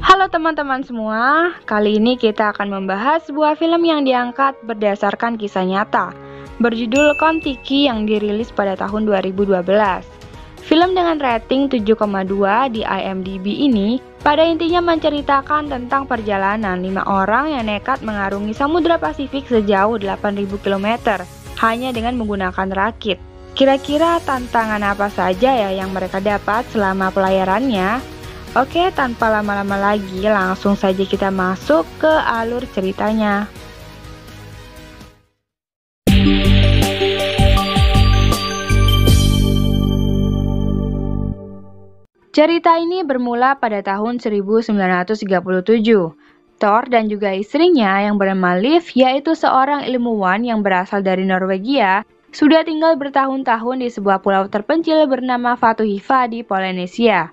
Halo teman-teman semua, kali ini kita akan membahas sebuah film yang diangkat berdasarkan kisah nyata berjudul Kon-Tiki yang dirilis pada tahun 2012. Film dengan rating 7,2 di IMDb ini pada intinya menceritakan tentang perjalanan 5 orang yang nekat mengarungi Samudra Pasifik sejauh 8.000 km hanya dengan menggunakan rakit. Kira-kira tantangan apa saja ya yang mereka dapat selama pelayarannya? Oke, tanpa lama-lama lagi, langsung saja kita masuk ke alur ceritanya. Cerita ini bermula pada tahun 1937. Thor dan juga istrinya yang bernama Liv, yaitu seorang ilmuwan yang berasal dari Norwegia, sudah tinggal bertahun-tahun di sebuah pulau terpencil bernama Fatuhiva di Polinesia.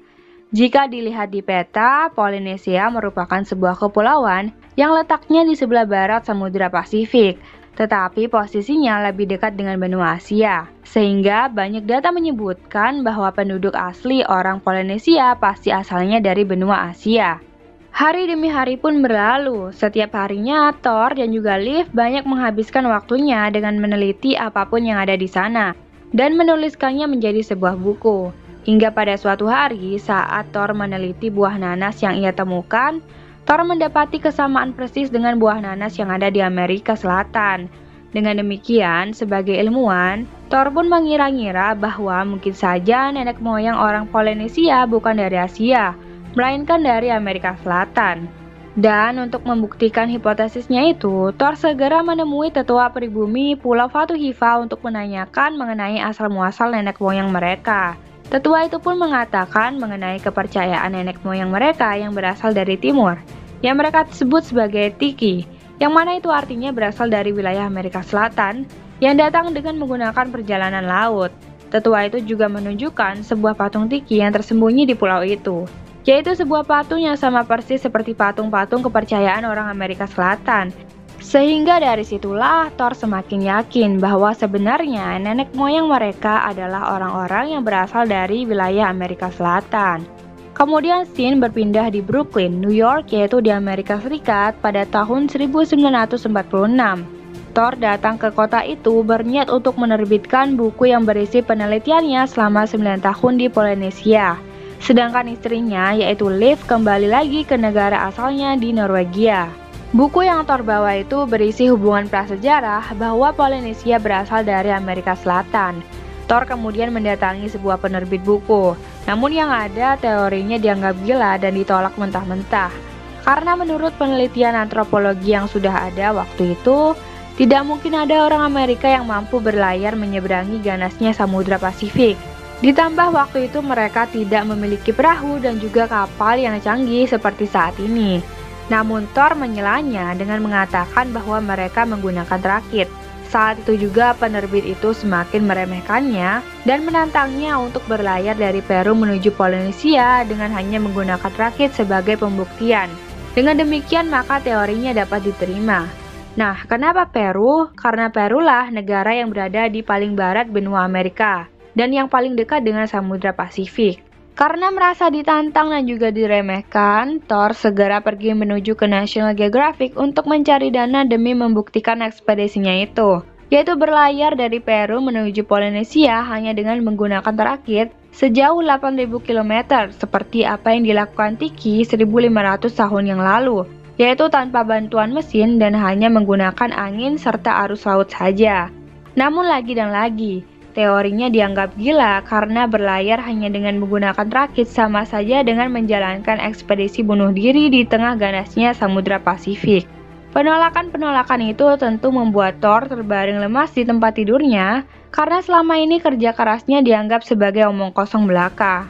Jika dilihat di peta, Polinesia merupakan sebuah kepulauan yang letaknya di sebelah barat Samudra Pasifik, tetapi posisinya lebih dekat dengan benua Asia. Sehingga banyak data menyebutkan bahwa penduduk asli orang Polinesia pasti asalnya dari benua Asia. Hari demi hari pun berlalu, setiap harinya Thor dan juga Liv banyak menghabiskan waktunya dengan meneliti apapun yang ada di sana, dan menuliskannya menjadi sebuah buku. Hingga pada suatu hari, saat Thor meneliti buah nanas yang ia temukan, Thor mendapati kesamaan persis dengan buah nanas yang ada di Amerika Selatan. Dengan demikian, sebagai ilmuwan, Thor pun mengira-ngira bahwa mungkin saja nenek moyang orang Polinesia bukan dari Asia, melainkan dari Amerika Selatan. Dan untuk membuktikan hipotesisnya itu, Thor segera menemui tetua pribumi Pulau Fatuhiva untuk menanyakan mengenai asal-muasal nenek moyang mereka. Tetua itu pun mengatakan mengenai kepercayaan nenek moyang mereka yang berasal dari timur, yang mereka sebut sebagai Tiki, yang mana itu artinya berasal dari wilayah Amerika Selatan, yang datang dengan menggunakan perjalanan laut. Tetua itu juga menunjukkan sebuah patung Tiki yang tersembunyi di pulau itu, yaitu sebuah patung yang sama persis seperti patung-patung kepercayaan orang Amerika Selatan. Sehingga dari situlah Thor semakin yakin bahwa sebenarnya nenek moyang mereka adalah orang-orang yang berasal dari wilayah Amerika Selatan. Kemudian scene berpindah di Brooklyn, New York, yaitu di Amerika Serikat pada tahun 1946. Thor datang ke kota itu berniat untuk menerbitkan buku yang berisi penelitiannya selama 9 tahun di Polinesia. Sedangkan istrinya, yaitu Liv, kembali lagi ke negara asalnya di Norwegia. Buku yang Thor bawa itu berisi hubungan prasejarah bahwa Polinesia berasal dari Amerika Selatan. Thor kemudian mendatangi sebuah penerbit buku, namun yang ada teorinya dianggap gila dan ditolak mentah-mentah. Karena menurut penelitian antropologi yang sudah ada waktu itu, tidak mungkin ada orang Amerika yang mampu berlayar menyeberangi ganasnya Samudra Pasifik. Ditambah waktu itu mereka tidak memiliki perahu dan juga kapal yang canggih seperti saat ini. Namun Thor menyelanya dengan mengatakan bahwa mereka menggunakan rakit. Saat itu juga penerbit itu semakin meremehkannya dan menantangnya untuk berlayar dari Peru menuju Polinesia dengan hanya menggunakan rakit sebagai pembuktian. Dengan demikian maka teorinya dapat diterima. Nah, kenapa Peru? Karena Peru lah negara yang berada di paling barat benua Amerika dan yang paling dekat dengan Samudra Pasifik. Karena merasa ditantang dan juga diremehkan, Thor segera pergi menuju ke National Geographic untuk mencari dana demi membuktikan ekspedisinya itu, yaitu berlayar dari Peru menuju Polinesia hanya dengan menggunakan rakit sejauh 8.000 km seperti apa yang dilakukan Tiki 1.500 tahun yang lalu, yaitu tanpa bantuan mesin dan hanya menggunakan angin serta arus laut saja. Namun lagi dan lagi, teorinya dianggap gila karena berlayar hanya dengan menggunakan rakit sama saja dengan menjalankan ekspedisi bunuh diri di tengah ganasnya Samudra Pasifik. Penolakan-penolakan itu tentu membuat Thor terbaring lemas di tempat tidurnya karena selama ini kerja kerasnya dianggap sebagai omong kosong belaka.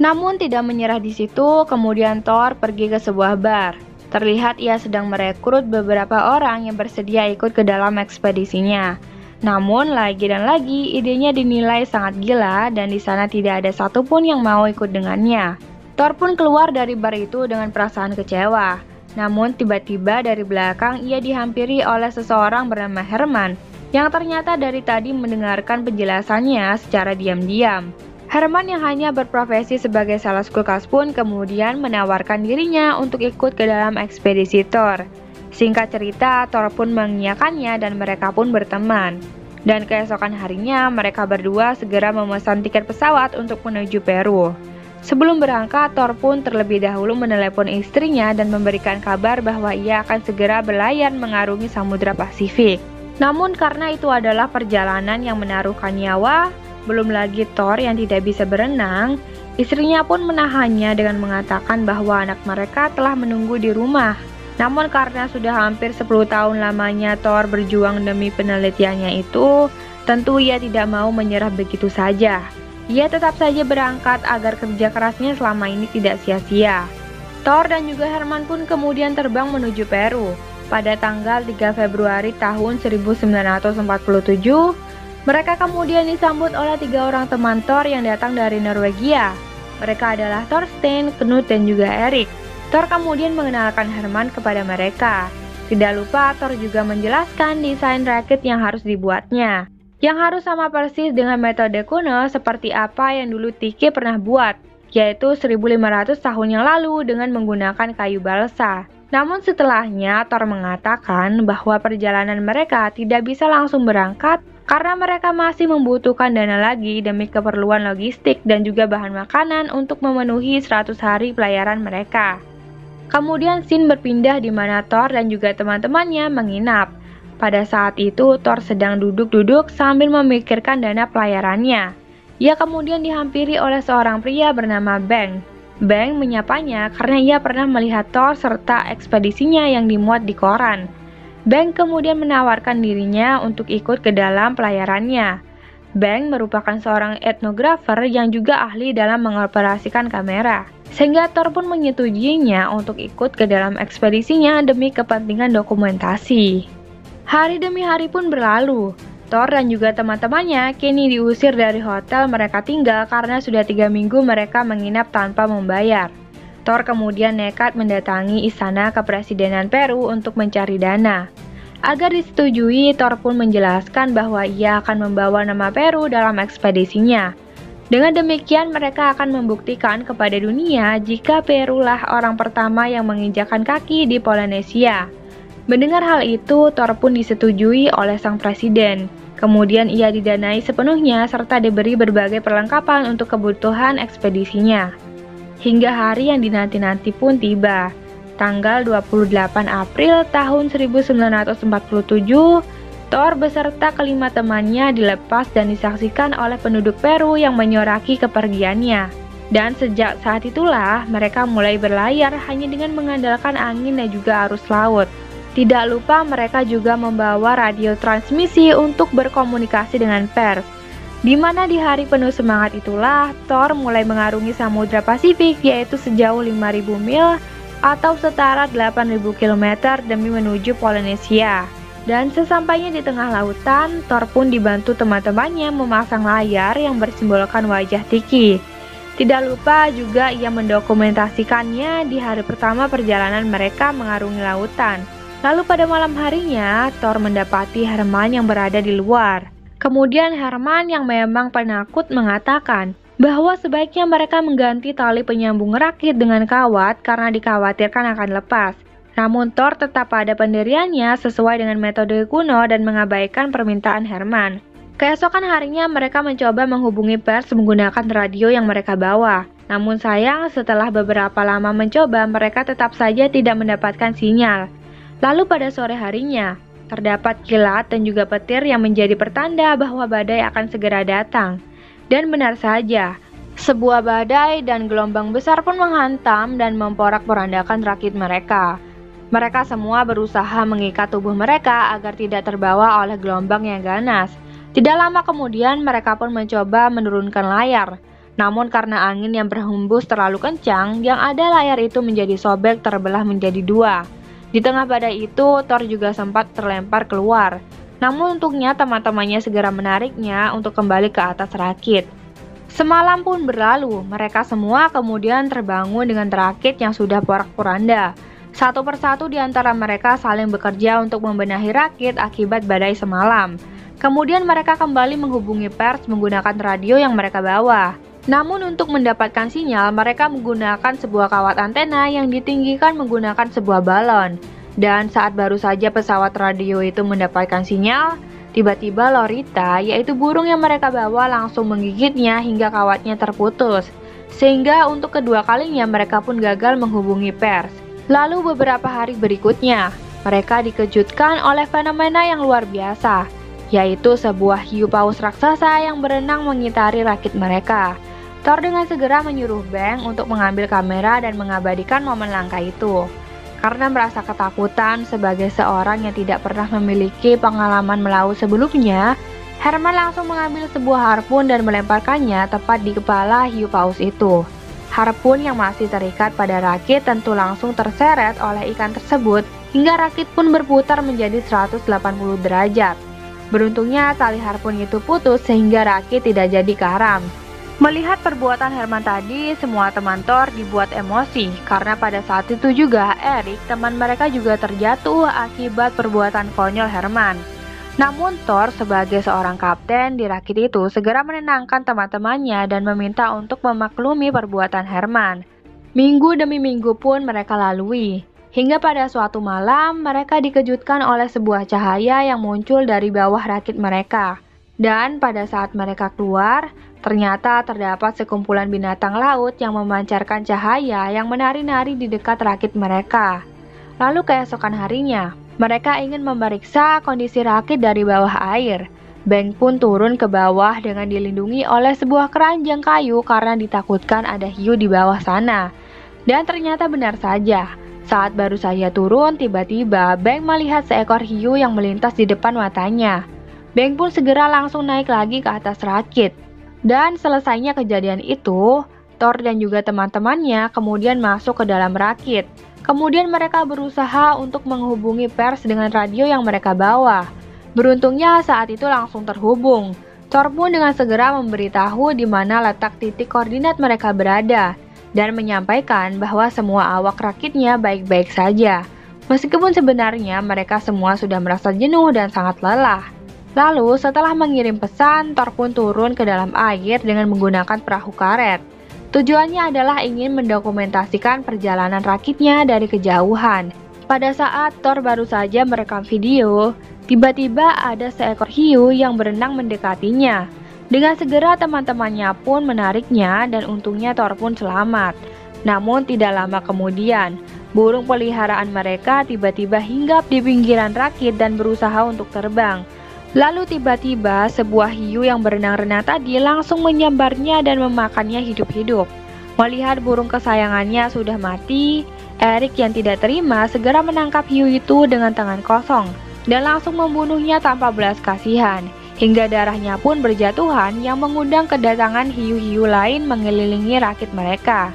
Namun tidak menyerah di situ, kemudian Thor pergi ke sebuah bar. Terlihat ia sedang merekrut beberapa orang yang bersedia ikut ke dalam ekspedisinya. Namun lagi dan lagi idenya dinilai sangat gila dan di sana tidak ada satupun yang mau ikut dengannya. Thor pun keluar dari bar itu dengan perasaan kecewa. Namun tiba-tiba dari belakang ia dihampiri oleh seseorang bernama Herman yang ternyata dari tadi mendengarkan penjelasannya secara diam-diam. Herman yang hanya berprofesi sebagai sales kulkas pun kemudian menawarkan dirinya untuk ikut ke dalam ekspedisi Thor. Singkat cerita, Thor pun mengiyakannya dan mereka pun berteman. Dan keesokan harinya, mereka berdua segera memesan tiket pesawat untuk menuju Peru. Sebelum berangkat, Thor pun terlebih dahulu menelepon istrinya dan memberikan kabar bahwa ia akan segera berlayar mengarungi Samudra Pasifik. Namun karena itu adalah perjalanan yang menaruhkan nyawa, belum lagi Thor yang tidak bisa berenang, istrinya pun menahannya dengan mengatakan bahwa anak mereka telah menunggu di rumah. Namun karena sudah hampir 10 tahun lamanya Thor berjuang demi penelitiannya itu, tentu ia tidak mau menyerah begitu saja. Ia tetap saja berangkat agar kerja kerasnya selama ini tidak sia-sia. Thor dan juga Herman pun kemudian terbang menuju Peru. Pada tanggal 3 Februari tahun 1947, mereka kemudian disambut oleh 3 orang teman Thor yang datang dari Norwegia. Mereka adalah Thorstein, Knut, dan juga Erik. Thor kemudian mengenalkan Herman kepada mereka. Tidak lupa Thor juga menjelaskan desain rakit yang harus dibuatnya, yang harus sama persis dengan metode kuno seperti apa yang dulu Tiki pernah buat, yaitu 1500 tahun yang lalu dengan menggunakan kayu balsa. Namun setelahnya Thor mengatakan bahwa perjalanan mereka tidak bisa langsung berangkat karena mereka masih membutuhkan dana lagi demi keperluan logistik dan juga bahan makanan untuk memenuhi 100 hari pelayaran mereka. Kemudian scene berpindah di mana Thor dan juga teman-temannya menginap. Pada saat itu Thor sedang duduk-duduk sambil memikirkan dana pelayarannya. Ia kemudian dihampiri oleh seorang pria bernama Bang. Bang menyapanya karena ia pernah melihat Thor serta ekspedisinya yang dimuat di koran. Bang kemudian menawarkan dirinya untuk ikut ke dalam pelayarannya. Bang merupakan seorang etnografer yang juga ahli dalam mengoperasikan kamera. Sehingga Thor pun menyetujuinya untuk ikut ke dalam ekspedisinya demi kepentingan dokumentasi. Hari demi hari pun berlalu. Thor dan juga teman-temannya kini diusir dari hotel mereka tinggal karena sudah 3 minggu mereka menginap tanpa membayar. Thor kemudian nekat mendatangi istana kepresidenan Peru untuk mencari dana. Agar disetujui, Thor pun menjelaskan bahwa ia akan membawa nama Peru dalam ekspedisinya. Dengan demikian, mereka akan membuktikan kepada dunia jika Peru lah orang pertama yang menginjakan kaki di Polinesia. Mendengar hal itu, Thor pun disetujui oleh sang presiden. Kemudian ia didanai sepenuhnya serta diberi berbagai perlengkapan untuk kebutuhan ekspedisinya. Hingga hari yang dinanti-nanti pun tiba. Tanggal 28 April tahun 1947, Thor beserta kelima temannya dilepas dan disaksikan oleh penduduk Peru yang menyoraki kepergiannya. Dan sejak saat itulah mereka mulai berlayar hanya dengan mengandalkan angin dan juga arus laut. Tidak lupa mereka juga membawa radio transmisi untuk berkomunikasi dengan pers. Di mana di hari penuh semangat itulah, Thor mulai mengarungi Samudra Pasifik yaitu sejauh 5.000 mil atau setara 8.000 km demi menuju Polinesia. Dan sesampainya di tengah lautan, Thor pun dibantu teman-temannya memasang layar yang bersimbolkan wajah Tiki. Tidak lupa juga ia mendokumentasikannya di hari pertama perjalanan mereka mengarungi lautan. Lalu pada malam harinya, Thor mendapati Herman yang berada di luar. Kemudian Herman yang memang penakut mengatakan bahwa sebaiknya mereka mengganti tali penyambung rakit dengan kawat karena dikhawatirkan akan lepas. Namun Thor tetap pada pendiriannya sesuai dengan metode kuno dan mengabaikan permintaan Herman. Keesokan harinya mereka mencoba menghubungi pers menggunakan radio yang mereka bawa. Namun sayang setelah beberapa lama mencoba mereka tetap saja tidak mendapatkan sinyal. Lalu pada sore harinya, terdapat kilat dan juga petir yang menjadi pertanda bahwa badai akan segera datang. Dan benar saja, sebuah badai dan gelombang besar pun menghantam dan memporak-porandakan rakit mereka. Mereka semua berusaha mengikat tubuh mereka agar tidak terbawa oleh gelombang yang ganas. Tidak lama kemudian mereka pun mencoba menurunkan layar. Namun karena angin yang berhembus terlalu kencang, yang ada layar itu menjadi sobek terbelah menjadi 2. Di tengah badai itu, Thor juga sempat terlempar keluar. Namun untungnya teman-temannya segera menariknya untuk kembali ke atas rakit. Semalam pun berlalu, mereka semua kemudian terbangun dengan rakit yang sudah porak-poranda. Satu persatu di antara mereka saling bekerja untuk membenahi rakit akibat badai semalam. Kemudian mereka kembali menghubungi pers menggunakan radio yang mereka bawa. Namun untuk mendapatkan sinyal, mereka menggunakan sebuah kawat antena yang ditinggikan menggunakan sebuah balon. Dan saat baru saja pesawat radio itu mendapatkan sinyal, tiba-tiba Lorita, yaitu burung yang mereka bawa, langsung menggigitnya hingga kawatnya terputus. Sehingga untuk kedua kalinya mereka pun gagal menghubungi pers. Lalu beberapa hari berikutnya, mereka dikejutkan oleh fenomena yang luar biasa, yaitu sebuah hiu paus raksasa yang berenang mengitari rakit mereka. Thor dengan segera menyuruh Bang untuk mengambil kamera dan mengabadikan momen langka itu. Karena merasa ketakutan sebagai seorang yang tidak pernah memiliki pengalaman melaut sebelumnya, Herman langsung mengambil sebuah harpun dan melemparkannya tepat di kepala hiu paus itu. Harpun yang masih terikat pada rakit tentu langsung terseret oleh ikan tersebut hingga rakit pun berputar menjadi 180 derajat. Beruntungnya tali harpun itu putus sehingga rakit tidak jadi karam. Melihat perbuatan Herman tadi, semua teman Thor dibuat emosi karena pada saat itu juga Erik, teman mereka, juga terjatuh akibat perbuatan konyol Herman. Namun Thor sebagai seorang kapten di rakit itu segera menenangkan teman-temannya dan meminta untuk memaklumi perbuatan Herman. Minggu demi minggu pun mereka lalui, hingga pada suatu malam mereka dikejutkan oleh sebuah cahaya yang muncul dari bawah rakit mereka. Dan pada saat mereka keluar, ternyata terdapat sekumpulan binatang laut yang memancarkan cahaya yang menari-nari di dekat rakit mereka. Lalu keesokan harinya, mereka ingin memeriksa kondisi rakit dari bawah air. Bang pun turun ke bawah dengan dilindungi oleh sebuah keranjang kayu karena ditakutkan ada hiu di bawah sana. Dan ternyata benar saja, saat baru saja turun, tiba-tiba Bang melihat seekor hiu yang melintas di depan matanya. Bang pun segera langsung naik lagi ke atas rakit. Dan selesainya kejadian itu, Thor dan juga teman-temannya kemudian masuk ke dalam rakit. Kemudian mereka berusaha untuk menghubungi pers dengan radio yang mereka bawa. Beruntungnya saat itu langsung terhubung. Thor pun dengan segera memberitahu di mana letak titik koordinat mereka berada dan menyampaikan bahwa semua awak rakitnya baik-baik saja. Meskipun sebenarnya mereka semua sudah merasa jenuh dan sangat lelah. Lalu setelah mengirim pesan, Thor pun turun ke dalam air dengan menggunakan perahu karet. Tujuannya adalah ingin mendokumentasikan perjalanan rakitnya dari kejauhan. Pada saat Thor baru saja merekam video, tiba-tiba ada seekor hiu yang berenang mendekatinya. Dengan segera teman-temannya pun menariknya dan untungnya Thor pun selamat. Namun tidak lama kemudian, burung peliharaan mereka tiba-tiba hinggap di pinggiran rakit dan berusaha untuk terbang. Lalu tiba-tiba sebuah hiu yang berenang-renang tadi langsung menyambarnya dan memakannya hidup-hidup. Melihat burung kesayangannya sudah mati, Erik yang tidak terima segera menangkap hiu itu dengan tangan kosong dan langsung membunuhnya tanpa belas kasihan, hingga darahnya pun berjatuhan yang mengundang kedatangan hiu-hiu lain mengelilingi rakit mereka.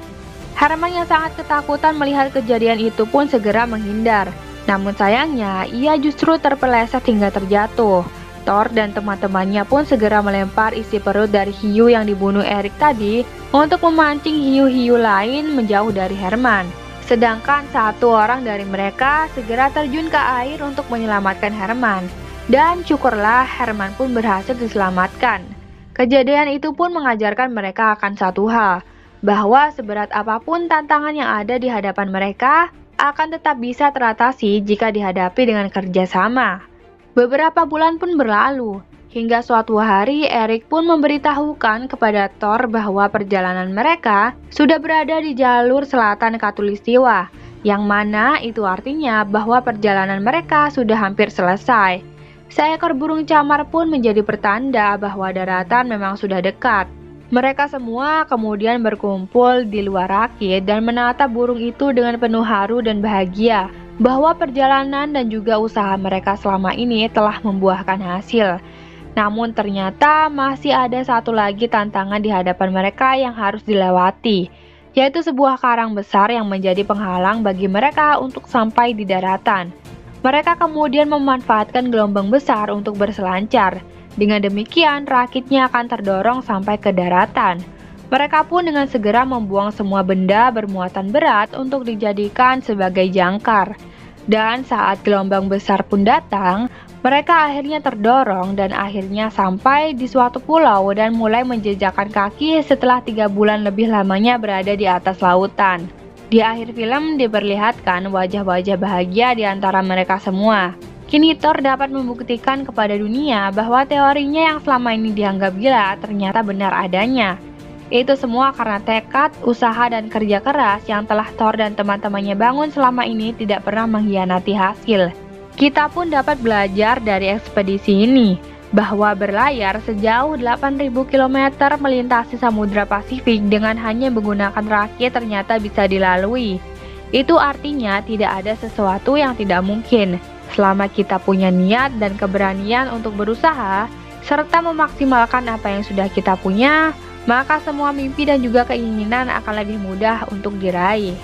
Herman yang sangat ketakutan melihat kejadian itu pun segera menghindar. Namun sayangnya, ia justru terpeleset hingga terjatuh. Thor dan teman-temannya pun segera melempar isi perut dari hiu yang dibunuh Erik tadi untuk memancing hiu-hiu lain menjauh dari Herman. Sedangkan satu orang dari mereka segera terjun ke air untuk menyelamatkan Herman. Dan syukurlah Herman pun berhasil diselamatkan. Kejadian itu pun mengajarkan mereka akan satu hal, bahwa seberat apapun tantangan yang ada di hadapan mereka akan tetap bisa teratasi jika dihadapi dengan kerjasama. Beberapa bulan pun berlalu, hingga suatu hari Erik pun memberitahukan kepada Thor bahwa perjalanan mereka sudah berada di jalur selatan Khatulistiwa, yang mana itu artinya bahwa perjalanan mereka sudah hampir selesai. Seekor burung camar pun menjadi pertanda bahwa daratan memang sudah dekat. Mereka semua kemudian berkumpul di luar rakit dan menatap burung itu dengan penuh haru dan bahagia bahwa perjalanan dan juga usaha mereka selama ini telah membuahkan hasil. Namun ternyata masih ada satu lagi tantangan di hadapan mereka yang harus dilewati, yaitu sebuah karang besar yang menjadi penghalang bagi mereka untuk sampai di daratan. Mereka kemudian memanfaatkan gelombang besar untuk berselancar. Dengan demikian, rakitnya akan terdorong sampai ke daratan. Mereka pun dengan segera membuang semua benda bermuatan berat untuk dijadikan sebagai jangkar. Dan saat gelombang besar pun datang, Mereka akhirnya terdorong dan akhirnya sampai di suatu pulau dan mulai menjejakkan kaki setelah 3 bulan lebih lamanya berada di atas lautan. Di akhir film diperlihatkan wajah-wajah bahagia di antara mereka semua. Kini Thor dapat membuktikan kepada dunia bahwa teorinya yang selama ini dianggap gila ternyata benar adanya. Itu semua karena tekad, usaha, dan kerja keras yang telah Thor dan teman-temannya bangun selama ini tidak pernah mengkhianati hasil. Kita pun dapat belajar dari ekspedisi ini, bahwa berlayar sejauh 8.000 km melintasi Samudra Pasifik dengan hanya menggunakan rakit ternyata bisa dilalui. Itu artinya tidak ada sesuatu yang tidak mungkin. Selama kita punya niat dan keberanian untuk berusaha, serta memaksimalkan apa yang sudah kita punya, maka semua mimpi dan juga keinginan akan lebih mudah untuk diraih.